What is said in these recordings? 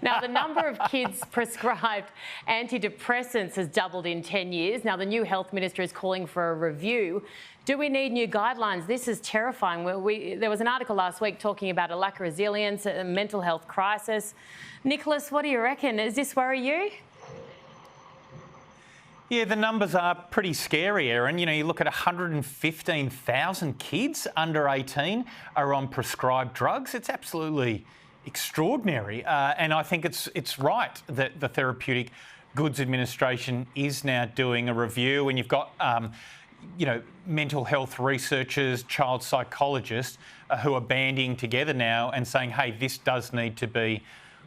Now, the number of kids prescribed antidepressants has doubled in 10 years. Now, the new health minister is calling for a review. Do we need new guidelines? This is terrifying. There was an article last week talking about a lack of resilience, a mental health crisis. Nicholas, what do you reckon? Does this worry you? Yeah, the numbers are pretty scary, Erin. You know, you look at 115,000 kids under 18 are on prescribed drugs. It's absolutely extraordinary. And I think it's right that the Therapeutic Goods Administration is now doing a review, and you've got, mental health researchers, child psychologists who are banding together now and saying, hey, this does need to be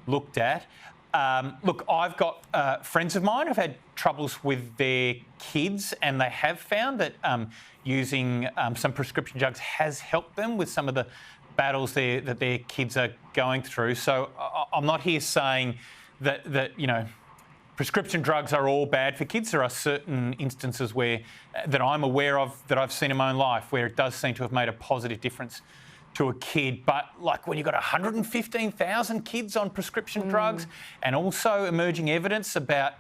looked at. Look, I've got friends of mine who've had troubles with their kids, and they have found that using some prescription drugs has helped them with some of the battles that their kids are going through. So I'm not here saying that prescription drugs are all bad for kids. There are certain instances that I'm aware of, that I've seen in my own life, where it does seem to have made a positive difference to a kid. But like when you've got 115,000 kids on prescription drugs, and also emerging evidence about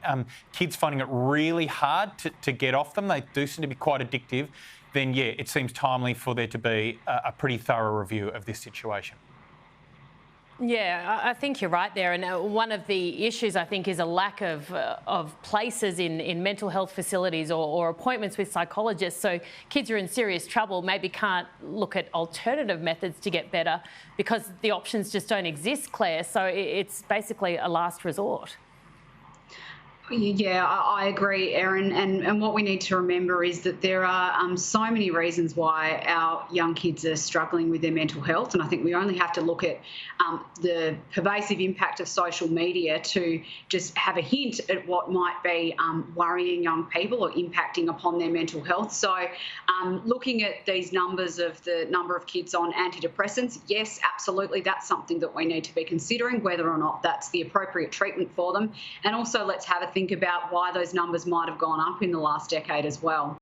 kids finding it really hard to get off them, they do seem to be quite addictive, then yeah, it seems timely for there to be a pretty thorough review of this situation. Yeah, I think you're right there. And one of the issues, I think, is a lack of places in mental health facilities or appointments with psychologists. So kids are in serious trouble, maybe can't look at alternative methods to get better because the options just don't exist, Claire. So it's basically a last resort. Yeah, I agree, Erin. And what we need to remember is that there are so many reasons why our young kids are struggling with their mental health. And I think we only have to look at the pervasive impact of social media to just have a hint at what might be worrying young people or impacting upon their mental health. So looking at these numbers of the number of kids on antidepressants, yes, absolutely, that's something that we need to be considering, whether or not that's the appropriate treatment for them. And also let's have a think about why those numbers might have gone up in the last decade as well.